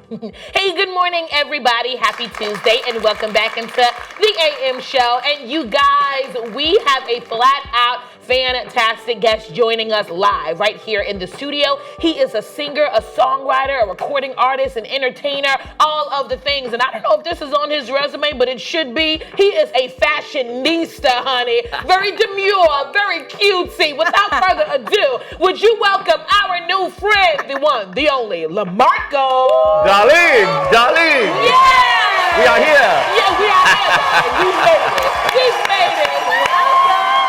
Hey, good morning, everybody. Happy Tuesday, and welcome back into the AM show. And you guys, we have a flat-out fantastic guest joining us live right here in the studio. He is a singer, a songwriter, a recording artist, an entertainer, all of the things. And I don't know if this is on his resume, but it should be. He is a fashionista, honey. Very demure, very cutesy. Without further ado, would you welcome our new friend, the one, the only, LaMarco. Darlene! Yeah! We are here! Yeah, we are here. We made it. We made it.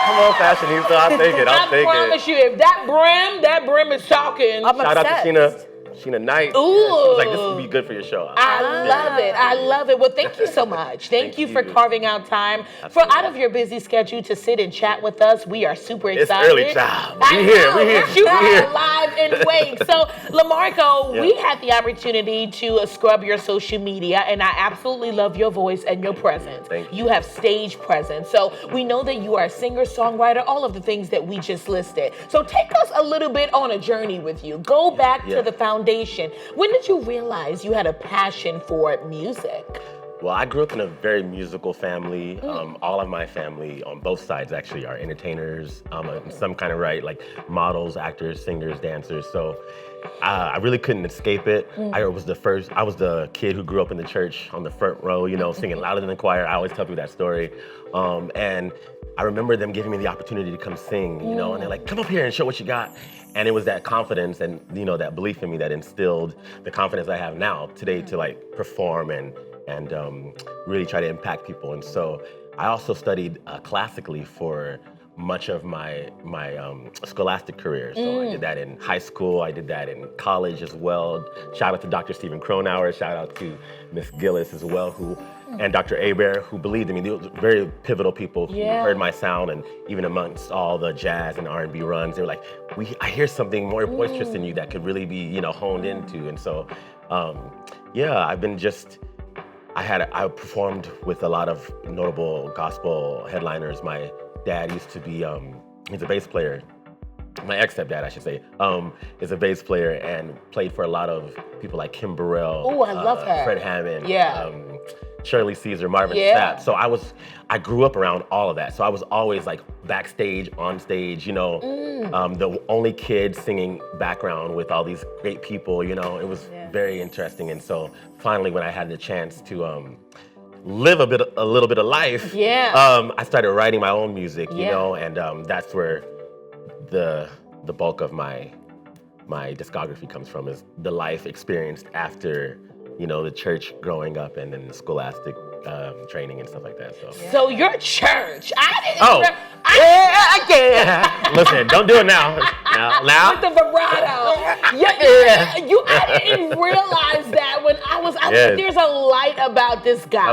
Come on, fashionista, I'll take it. I promise you, if that brim is talking. Shout out to Sheena Knight. Ooh. I was like, this would be good for your show. I love it. I love it. Well, thank you so much. Thank you for carving out time out of your busy schedule to sit and chat with us. We are super excited. It's early, child. We're here. You are live and wait. So, LaMarco, we had the opportunity to scrub your social media, and I absolutely love your voice and your presence. Thank you. You have stage presence. So, we know that you are a singer, songwriter, all of the things that we just listed. So, take us a little bit on a journey with you. Go back to the foundation. When did you realize you had a passion for music? Well, I grew up in a very musical family. All of my family on both sides actually are entertainers, in some kind of right, like models, actors, singers, dancers. So I really couldn't escape it. I was the kid who grew up in the church on the front row, singing louder than the choir. I always tell people that story. And I remember them giving me the opportunity to come sing, and they're like, come up here and show what you got. And it was that confidence and, that belief in me that instilled the confidence I have now today to like perform and really try to impact people. And so I also studied classically for much of my scholastic career. So I did that in high school, I did that in college as well. Shout out to Dr. Stephen Cronauer, shout out to Miss Gillis as well, and Dr. Aber, who believed in me. They were very pivotal people who heard my sound, and even amongst all the jazz and R&B runs, they were like, I hear something more boisterous in you that could really be, honed into. And so, I've been I performed with a lot of notable gospel headliners. My dad used to be, he's a bass player. My ex-stepdad, I should say, is a bass player and played for a lot of people like Kim Burrell. Oh, I love her. Fred Hammond. Yeah. Shirley Caesar, Marvin Sapp. So I grew up around all of that. So I was always like backstage, on stage, the only kid singing background with all these great people, it was very interesting. And so finally, when I had the chance to live a little bit of life, I started writing my own music, and that's where the bulk of my discography comes from, is the life experienced after the church growing up and then the scholastic training and stuff like that. So your church, Listen, don't do it now. Now. With the vibrato. I didn't realize that when I was like, there's a light about this guy.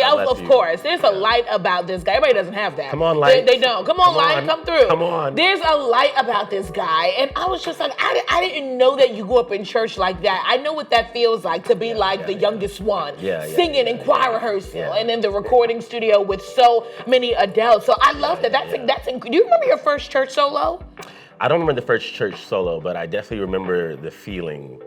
Of course, there's a light about this guy. Everybody doesn't have that. Come on, light. They don't. Come on, light, come through. Come on. There's a light about this guy. And I was just like, I didn't know that you grew up in church like that. I know what that feels like to be the youngest one, singing in choir rehearsal and in the recording studio with so many adults. So I love that. Do you remember your first church solo? I don't remember the first church solo, but I definitely remember the feeling.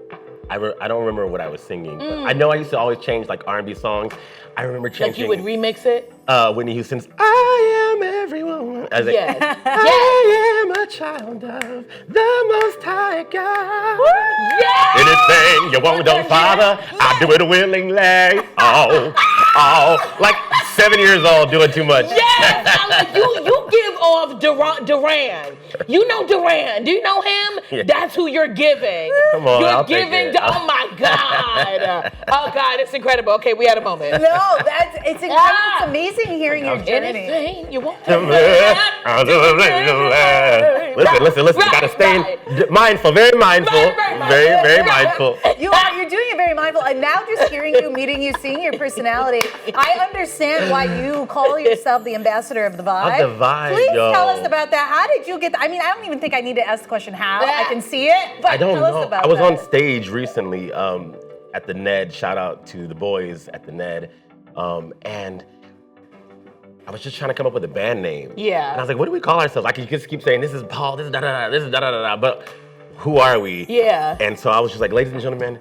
I don't remember what I was singing, but I know I used to always change like R&B songs. I remember changing. Like you would remix it? Whitney Houston's I Am Everyone. I was like, I am a child of the Most High God. Anything you want, don't Father, I do it willingly. Oh, like 7 years old doing too much. Yes, you give off Duran. You know Duran. Do you know him? Yeah. That's who you're giving. Come on, you're I'll giving. take it. Oh my God. Oh God, it's incredible. Okay, we had a moment. No, it's incredible. It's amazing hearing your journey. Anything you want. Listen. Gotta stay mindful, very mindful, very mindful. You're doing it very mindful. And now just hearing you, meeting you, seeing your personality, I understand why you call yourself the ambassador of the vibe. Of the vibe, Please tell us about that. How did you get I mean, I don't even think I need to ask the question how. I can see it, but I don't tell us know. about I was that. on stage recently at the Ned. Shout out to the boys at the Ned. And I was just trying to come up with a band name. Yeah. And I was like, what do we call ourselves? I could just keep saying, this is Paul, this is da-da-da, this is da-da-da-da, but who are we? Yeah. And so I was just like, ladies and gentlemen,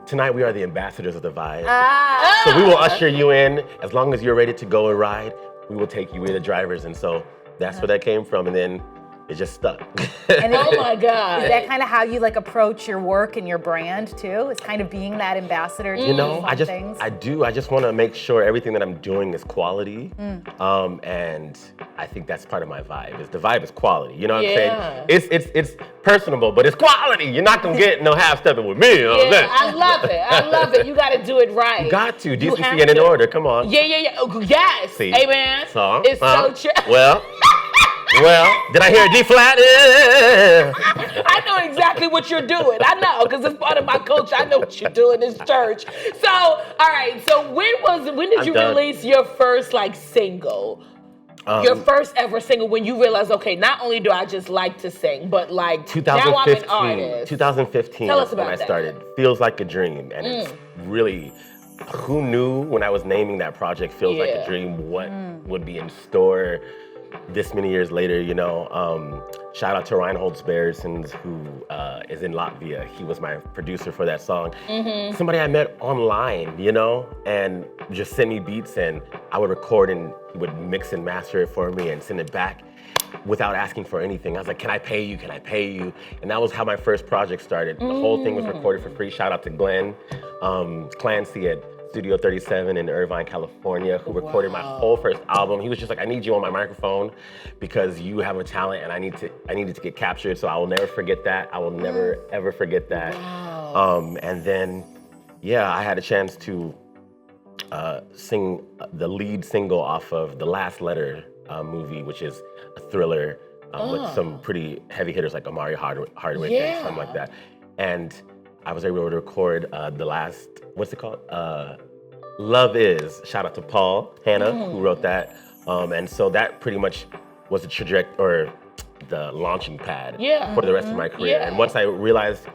tonight we are the ambassadors of the vibe. Ah. So we will usher you in. As long as you're ready to go and ride, we will take you. We're the drivers. And so that's where that came from. And then it just stuck. And Oh my God. Is that kind of how you like approach your work and your brand too? Is kind of being that ambassador to You know, fun things? I do. I just want to make sure everything that I'm doing is quality. And I think that's part of my vibe. The vibe is quality. You know what I'm saying? It's personable, but it's quality. You're not gonna get no half stepping with me. You know what I'm saying? I love it. I love it. You got to do it right. You got to. You Decency have and in to. order. Come on. Yeah. Oh, yes. See? Amen. So, It's so true. Well, did I hear a D flat? I know exactly what you're doing. I know, because it's part of my culture. I know what you're doing in church. So, all right. So when did you release your first like single? Your first ever single, when you realized, okay, not only do I just like to sing, but like now I'm an artist. 2015 Tell us about when I that. started. Feels Like a Dream. And it's really, who knew when I was naming that project Feels Like a Dream what would be in store this many years later, you know. Shout out to Reinhold Sbergsons, who is in Latvia. He was my producer for that song. Somebody I met online, you know, and just sent me beats and I would record and he would mix and master it for me and send it back without asking for anything. I was like, can I pay you? Can I pay you? And that was how my first project started. The whole thing was recorded for free. Shout out to Glenn Clancy at Studio 37 in Irvine, California, who recorded my whole first album. He was just like, I need you on my microphone because you have a talent and I needed to get captured. So I will never forget that. I will never, ever forget that. And then, I had a chance to sing the lead single off of the Last Letter movie, which is a thriller with some pretty heavy hitters like Amari Hardwick and something like that. And I was able to record the last, what's it called? Love Is. Shout out to Paul Hanna, who wrote that. And so that pretty much was the trajectory, or the launching pad for the rest of my career. And once I realized,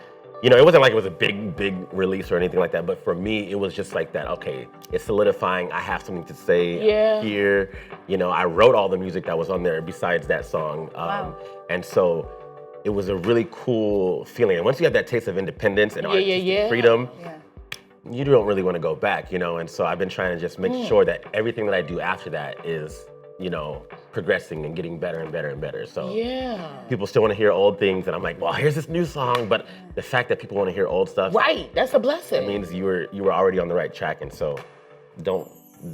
you know, it wasn't like it was a big release or anything like that, but for me, it was just like that, okay, it's solidifying, I have something to say here. You know, I wrote all the music that was on there besides that song. And so it was a really cool feeling. And once you have that taste of independence and artistic freedom, you don't really want to go back, you know? And so I've been trying to just make sure that everything that I do after that is, you know, progressing and getting better and better and better. So people still want to hear old things, and I'm like, well, here's this new song, but the fact that people want to hear old stuff, that's a blessing. It means you were already on the right track, and so don't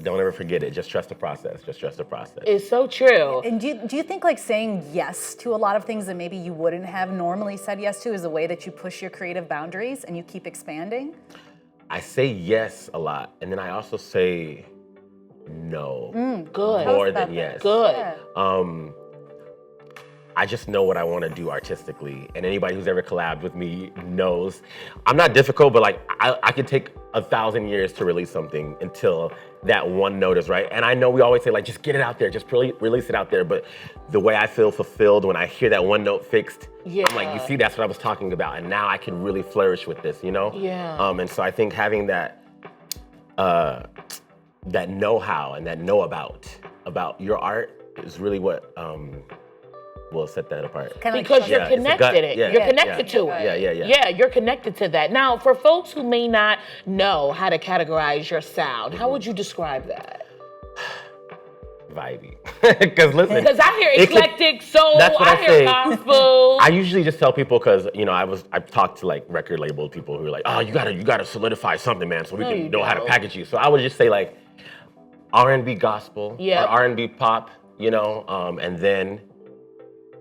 ever forget it. Just trust the process. Just trust the process. It's so true. And do you think like saying yes to a lot of things that maybe you wouldn't have normally said yes to is a way that you push your creative boundaries and you keep expanding? I say yes a lot, and then I also say no. Good. More than yes. Good. I just know what I want to do artistically, and anybody who's ever collabed with me knows I'm not difficult, but like I could take 1,000 years to release something until that one note is right. And I know we always say like, just get it out there, just release it out there. But the way I feel fulfilled when I hear that one note fixed, I'm like, you see, that's what I was talking about, and now I can really flourish with this, you know? And so I think having that that know-how and that know about your art is really what will set that apart. Because you're connected you're connected to it. Yeah, you're connected to that. Now, for folks who may not know how to categorize your sound, how would you describe that? Vibey. Because listen, because I hear eclectic soul, I hear gospel. I usually just tell people, because you know I've talked to like record label people who are like, oh, you gotta solidify something, man, so we can know how to package you. So I would just say like R&B gospel or R&B pop, you know, and then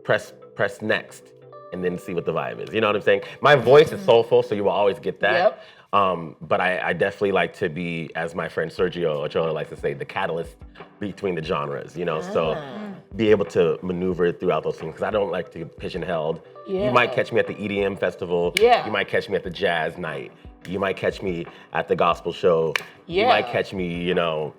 press next, and then see what the vibe is. You know what I'm saying? My voice is soulful, so you will always get that. But I definitely like to be, as my friend Sergio Ochoa likes to say, the catalyst between the genres, you know? So be able to maneuver throughout those things, because I don't like to get pigeonholed. You might catch me at the EDM festival. You might catch me at the jazz night. You might catch me at the gospel show. You might catch me, you know,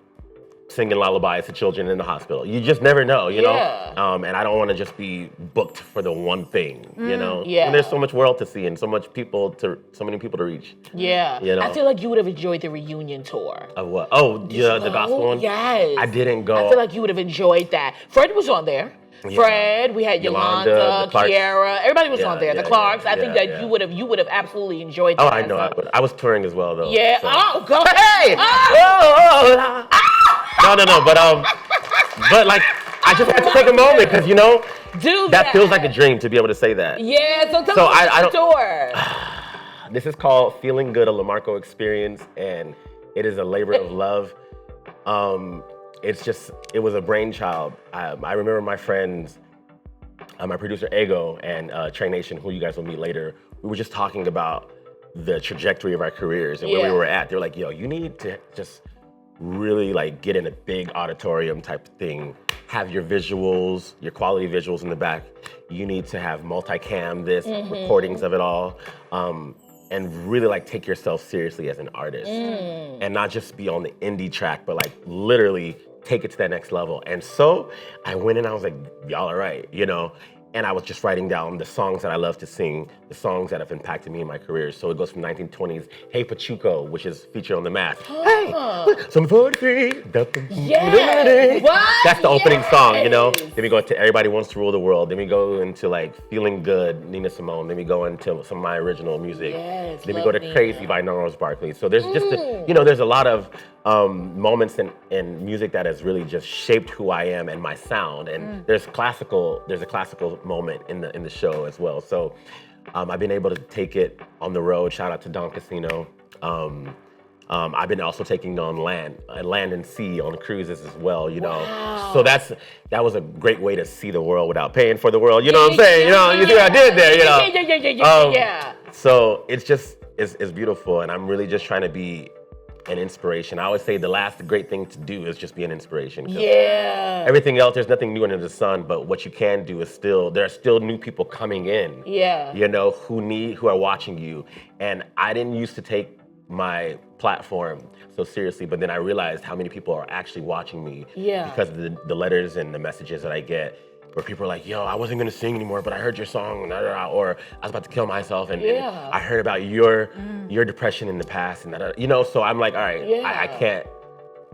singing lullabies to children in the hospital. You just never know, you know? And I don't want to just be booked for the one thing, you know? And there's so much world to see and so many people to reach. You know? I feel like you would have enjoyed the reunion tour. Of what? Oh, yeah, the gospel one? Yes. I didn't go. I feel like you would have enjoyed that. Fred was on there. Fred, we had Yolanda, the Clarks. Kiara. Everybody was on there. The Clarks. I think that yeah. you would have absolutely enjoyed Oh, that. I know. I was touring as well, though. Yeah. So. Oh, go ahead. Hey! Oh. No. But like, I just had to take a moment because that feels like a dream to be able to say that. Yeah. So tell me about the tour. This is called Feeling Good, a Lamarco Experience, and it is a labor of love. It was a brainchild. I remember my friends, my producer Ego and Trey Nation, who you guys will meet later, we were just talking about the trajectory of our careers and where we were at. They were like, yo, you need to just really like get in a big auditorium type thing, have your visuals, your quality visuals in the back. You need to have multicam recordings of it all. And really like take yourself seriously as an artist and not just be on the indie track, but like literally take it to that next level. And so I went in, I was like, y'all are right, And I was just writing down the songs that I love to sing, the songs that have impacted me in my career. So it goes from 1920s, Hey Pachuco, which is featured on The Mask. Hey, some 43. Yeah. What? That's the opening song, Then we go into Everybody Wants to Rule the World. Then we go into like Feeling Good, Nina Simone. Then we go into some of my original music. Yes, then we go to Nina. Crazy by Gnarls Barkley. So there's just, there's a lot of moments in music that has really just shaped who I am and my sound. And there's a classical moment in the show as well. So I've been able to take it on the road. Shout out to Don Casino. I've been also taking on land and sea on cruises as well, Wow. So that was a great way to see the world without paying for the world. You know what I'm saying? You see what I did there, Yeah. So it's beautiful, and I'm really just trying to be an inspiration. I always say the last great thing to do is just be an inspiration. Yeah. Everything else, there's nothing new under the sun, but what you can do is there are still new people coming in. Yeah. Who are watching you. And I didn't used to take my platform so seriously, but then I realized how many people are actually watching me because of the letters and the messages that I get, where people are like, yo, I wasn't gonna sing anymore, but I heard your song, or I was about to kill myself, and I heard about your depression in the past, and so I'm like, all right, I can't,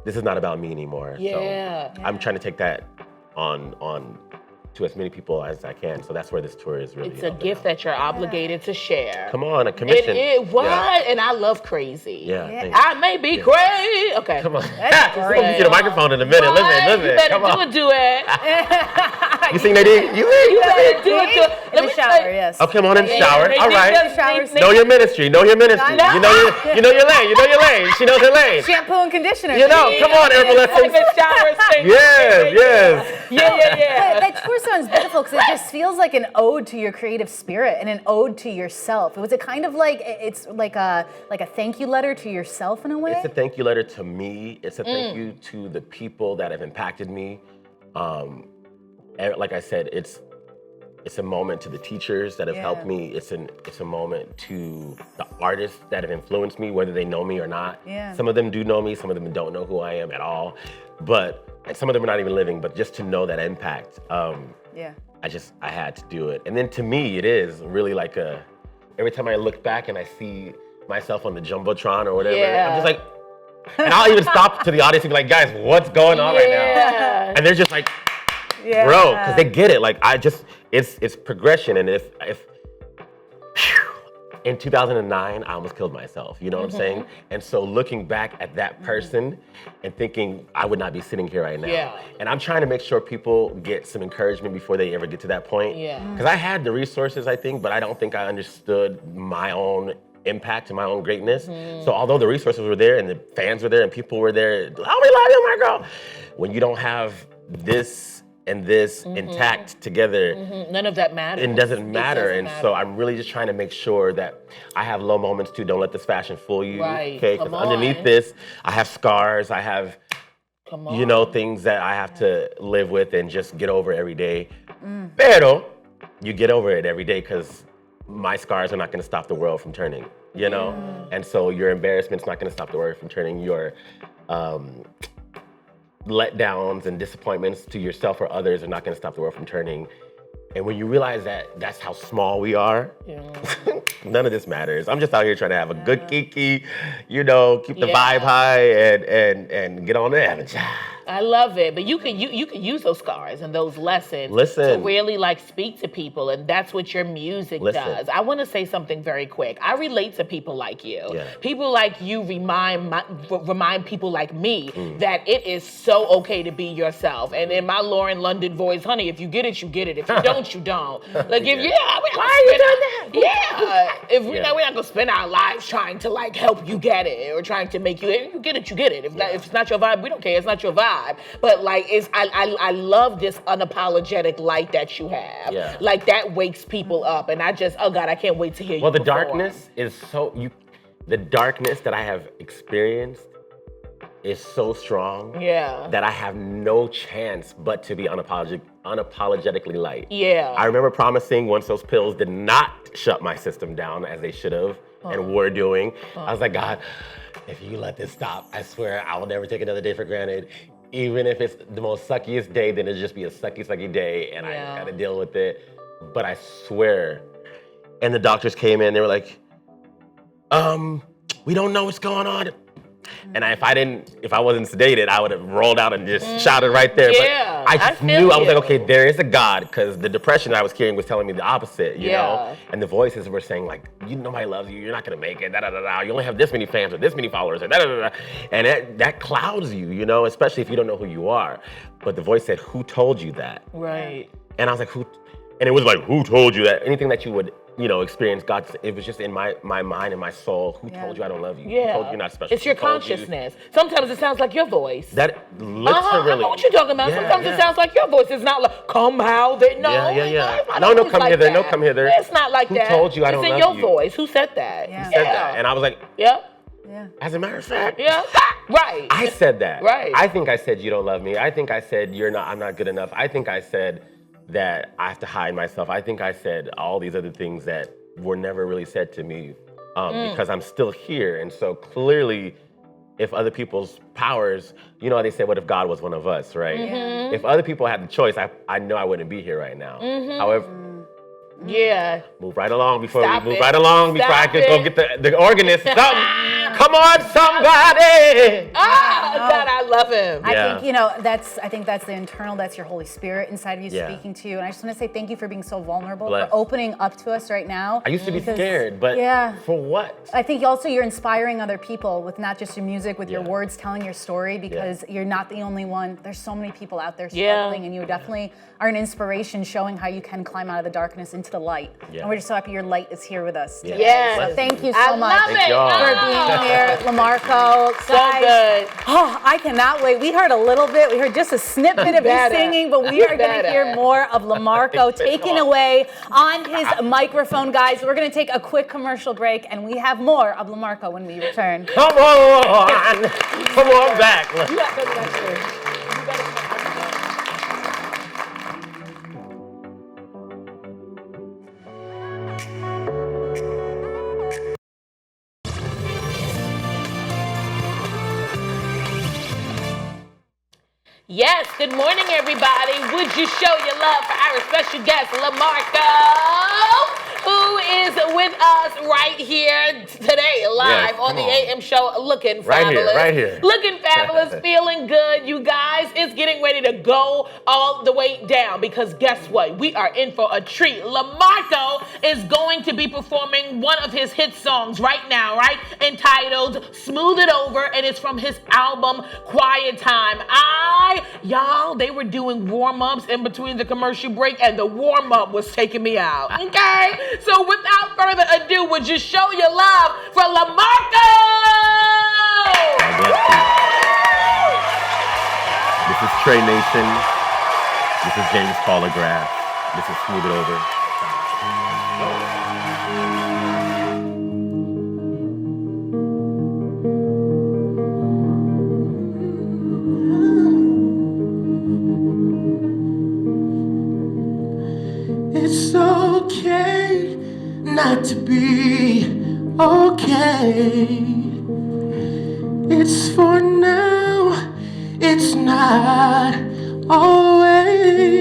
this is not about me anymore. So I'm trying to take that on to as many people as I can. So that's where this tour is really. It's a gift that you're obligated to share. Come on, a commission. What? Yeah. And I love crazy. Yeah. I may be crazy. Okay. Come on. That's We'll get you the microphone in a minute. What? Listen. You better Come on. do it. You sing, Nadine? You better do it. In the shower, yes. Oh, come on in the shower. All right. Showers. Know your ministry. Know your ministry. No. You know your lane. She knows her lane. Shampoo and conditioner. Come on, Herbal Essence. Yes. Yeah. That tour sounds beautiful because it just feels like an ode to your creative spirit and an ode to yourself. Was it kind of like it's like a thank you letter to yourself in a way? It's a thank you letter to me. It's a thank you to the people that have impacted me. Like I said, it's a moment to the teachers that have helped me. It's a moment to the artists that have influenced me, whether they know me or not. Yeah. Some of them do know me, some of them don't know who I am at all. And some of them are not even living, but just to know that impact, I had to do it. And then to me, it is really like every time I look back and I see myself on the Jumbotron or whatever, I'm just like, and I'll even stop to the audience and be like, guys, what's going on right now? And they're just like, bro, because they get it. Like it's progression. And if in 2009, I almost killed myself. You know what I'm saying? And so looking back at that person and thinking I would not be sitting here right now. Yeah. And I'm trying to make sure people get some encouragement before they ever get to that point. Yeah. Because I had the resources, I think, but I don't think I understood my own impact and my own greatness. So although the resources were there and the fans were there and people were there, oh, we love you, my girl. When you don't have this and this intact together, none of that matters. It doesn't matter. So I'm really just trying to make sure that I have low moments too. Don't let this fashion fool you. Right. Okay, because underneath this, I have scars. I have, things that I have to live with and just get over every day. Pero you get over it every day because my scars are not going to stop the world from turning. And so your embarrassment's not going to stop the world from turning. Your letdowns and disappointments to yourself or others are not going to stop the world from turning. And when you realize that that's how small we are, none of this matters. I'm just out here trying to have a good kiki, keep the vibe high and get on there. I love it, but you can use those scars and those lessons to really like speak to people, and that's what your music does. I want to say something very quick. I relate to people like you. Yeah. People like you remind people like me that it is so okay to be yourself. And in my Lauren London voice, honey, if you get it, you get it. If you don't, you don't. Like if why are you doing that? Yeah, if we're not gonna spend our lives trying to like help you get it or trying to make you get it, you get it. If it's not your vibe, we don't care. It's not your vibe. But like, I love this unapologetic light that you have. Yeah. Like that wakes people up, and I just, oh God, I can't wait to hear you. Well, the darkness is the darkness that I have experienced is so strong that I have no chance but to be unapologetically light. Yeah. I remember promising once those pills did not shut my system down as they should have and were doing. I was like, God, if you let this stop, I swear I will never take another day for granted. Even if it's the most suckiest day, then it'll just be a sucky day and I gotta deal with it. But I swear. And the doctors came in, they were like, we don't know what's going on. And if I wasn't sedated, I would have rolled out and just shouted right there. Yeah, but I just knew, I was like, okay, there is a God, because the depression that I was carrying was telling me the opposite, you know? And the voices were saying like, nobody loves you, you're not gonna make it, da-da-da-da. You only have this many fans or this many followers, or da-da-da-da. And that clouds you, you know, especially if you don't know who you are. But the voice said, who told you that? Right. And I was like, who? And it was like, who told you that? Anything that you would, experience, God, it was just in my mind and my soul. Who told you I don't love you? Yeah. Who told you you're not special? It's your consciousness. Sometimes it sounds like your voice. That literally. I know what you're talking about. Sometimes it sounds like your voice. It's not like, come how they know. No, come hither. No, come hither. It's not like that. Who told you I don't love you? It's in your voice. Who said that? Yeah. He said that. And I was like, yeah. As a matter of fact. Yeah. Right. I said that. Right. I think I said you don't love me. I think I said I'm not good enough. I think I said that I have to hide myself. I think I said all these other things that were never really said to me because I'm still here. And so clearly, if other people's powers, they say, what if God was one of us, right? Mm-hmm. If other people had the choice, I know I wouldn't be here right now. However, move right along before I could go get the organist. Come on, somebody! God, I love him. I think that's the internal, that's your Holy Spirit inside of you speaking to you. And I just want to say thank you for being so vulnerable, for opening up to us right now. I used to be scared, but for what? I think also you're inspiring other people with not just your music, with your words, telling your story, because you're not the only one. There's so many people out there struggling, and you definitely are an inspiration, showing how you can climb out of the darkness into the light. And we're just so happy your light is here with us today. Yes. So thank you so much for being here, LaMarco. So good. Oh, I cannot wait. We heard a little bit. We heard just a snippet of you singing, but we are going to hear more of LaMarco taking away on his microphone, guys. We're going to take a quick commercial break, and we have more of LaMarco when we return. Come on back. You got to go back there. Yes, good morning, everybody. Would you show your love for our special guest, LaMarco, who is with us right here today, live on the AM show, looking fabulous. Right here. Looking fabulous, feeling good. You guys, it's getting ready to go all the way down, because guess what? We are in for a treat. LaMarco is going to be performing one of his hit songs right now, right? Entitled Smooth It Over, and it's from his album, Quiet Time. Y'all, they were doing warm-ups in between the commercial break, and the warm-up was taking me out, okay? So without further ado, would you show your love for LaMarco? This is Trey Nation. This is James Polygraph. This is Smooth It Over. It's okay not to be okay. It's for now, it's not always.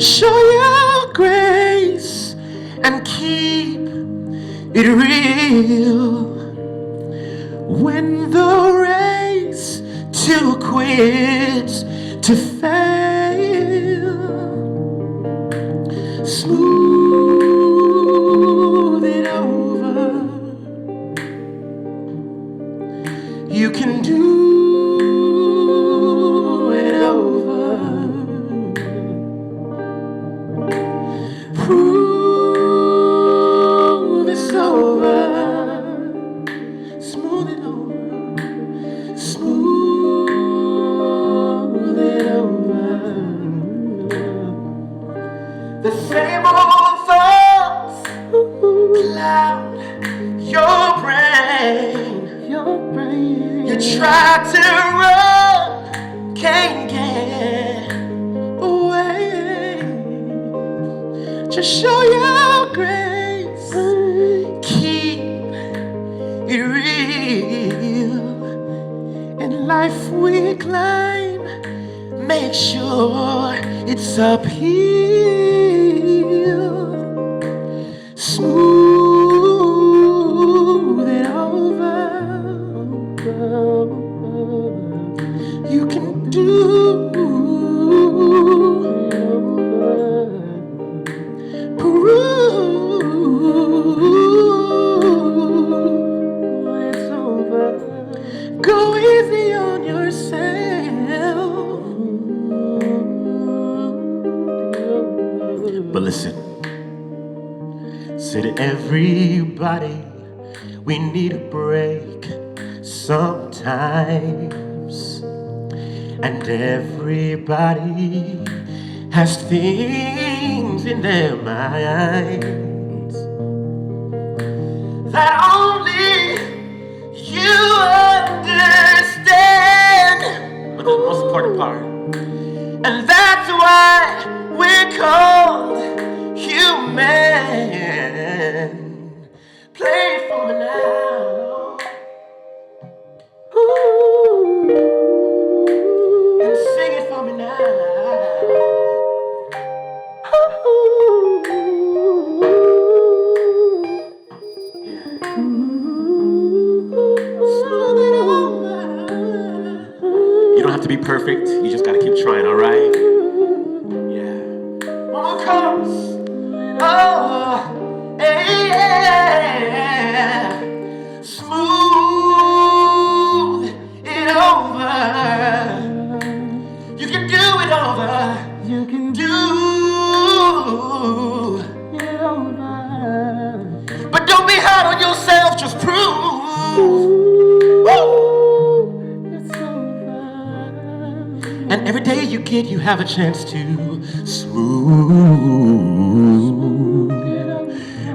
Show your grace and keep it real. When the race too quick to fail. Smooth it over. You can do it over. Prove it's over. Smooth it over. Smooth it over. The same old thoughts cloud your brain. You try to run, can't get away. Just show your grace, keep it real. In life we climb, make sure it's uphill. Smooth it over. You can do it's over. Go easy on yourself. But listen, said everybody, we need a break sometimes. And everybody has things in their minds that only you understand. But the most important part, and that's why we're called human. Play it for me now. Ooh. And sing it for me now. You don't have to be perfect, you just gotta keep trying, alright? Yeah. One more chorus. Oh, yeah. Smooth it over. You can do it over. You can do it over. But don't be hard on yourself, just prove. It's over. And every day you get, you have a chance to smooth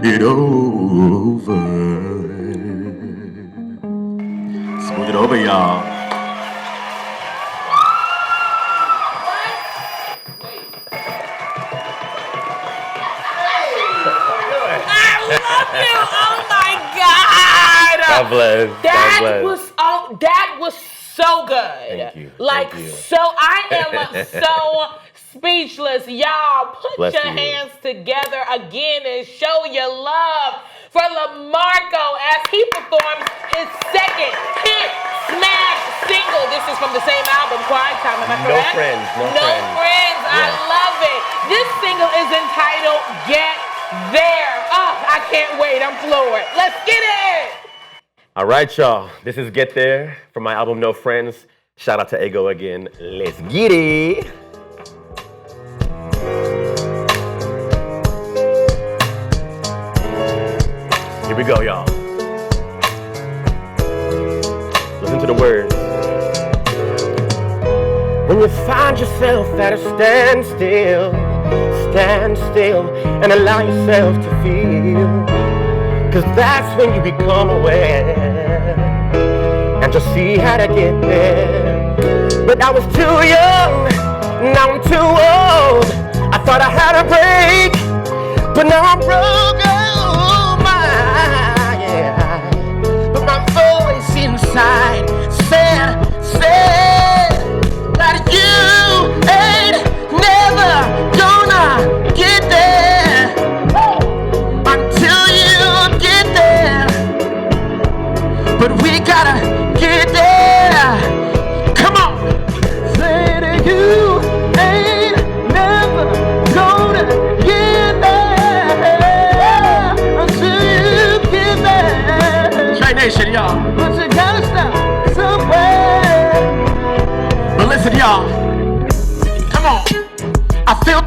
it over. Smooth it over, y'all. Oh my God! God bless. That God bless. was so good. Thank you. Like, Thank you. so I am so speechless. Y'all, put Bless your you. hands together again and show your love for LaMarco as he performs his second hit smash single. This is from the same album, Quiet Time, am I correct? No Friends. I love it. This single is entitled Get There. Oh, I can't wait. I'm floored. Let's get it. All right, y'all. This is Get There from my album No Friends. Shout out to Ego again. Let's get it. Here we go, y'all. Listen to the words. When you find yourself at a standstill, stand still and allow yourself to feel. 'Cause that's when you become aware and just see how to get there. But I was too young, now I'm too old. I thought I had a break, but now I'm broke. Oh my, yeah. But my voice inside said that you ain't never gonna get there until you get there. But we gotta get there. Come on.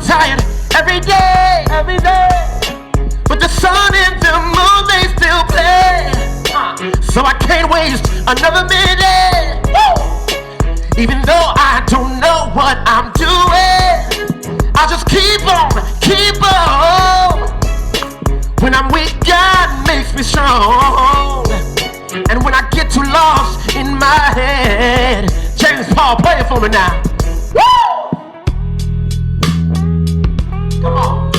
tired every day, but the sun and the moon, they still play. So I can't waste another minute. Even though I don't know what I'm doing, I'll just keep on. When I'm weak, God makes me strong. And when I get too lost in my head, James Paul, play it for me now. Woo! Come on.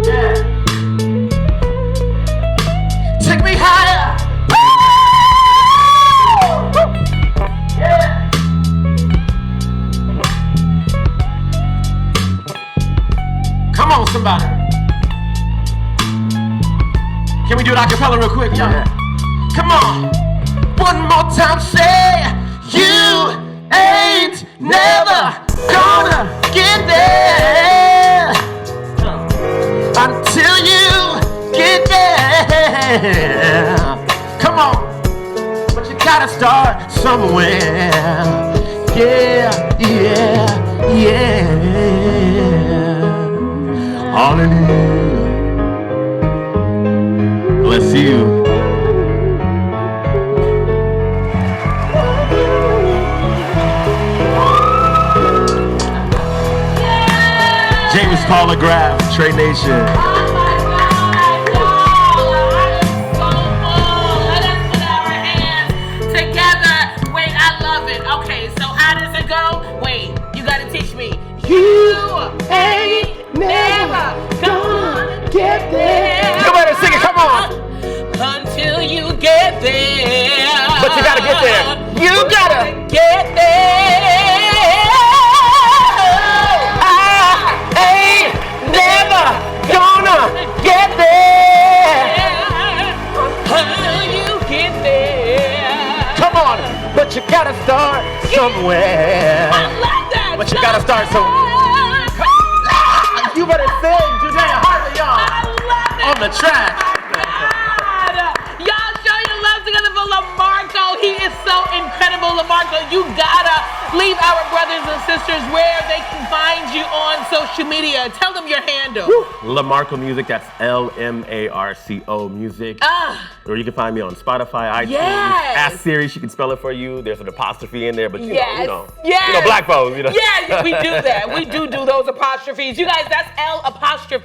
Yeah. Take me higher. Yeah. Come on, somebody. Can we do it a cappella real quick, y'all? Yeah. Come on. One more time, say, you ain't never gonna get there until you get there. Come on. But you gotta start somewhere. Yeah. Hallelujah. Bless you. James Paul McGrath, Trey Nation. Oh my God, y'all, I am so full. Let us put our hands together. Wait, I love it. Okay, so how does it go? Wait, you gotta teach me. You ain't never gonna get there. You better sing it, come on. Until you get there. But you gotta get there. You gotta get there. never gonna get there until you get there. Come on, but you gotta start somewhere. I love that. But you gotta start somewhere. You better sing, Judea Hartley, y'all. I love it. On the track. God. Y'all show your love together for LaMarco. He is so incredible, LaMarco. You gotta leave our brothers and sisters where they can find you on social media. Tell them your handle. LaMarco Music, that's LMARCO Music. Or you can find me on Spotify, iTunes. Yes. Ask Siri, she can spell it for you. There's an apostrophe in there, but you know, yes. black folks, you know. Yeah, we do that. We do those apostrophes. You guys, that's L' MARCO.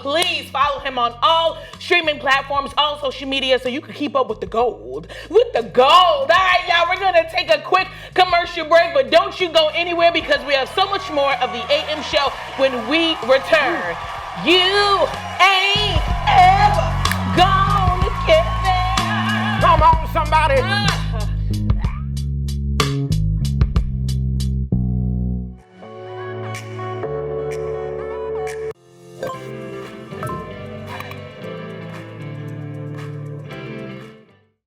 Please follow him on all streaming platforms, all social media, so you can keep up with the gold. All right, y'all, we're gonna take a quick commercial break, but don't you go anywhere because we have so much more of the AM show when we return. You ain't ever gonna get there. Come on, somebody.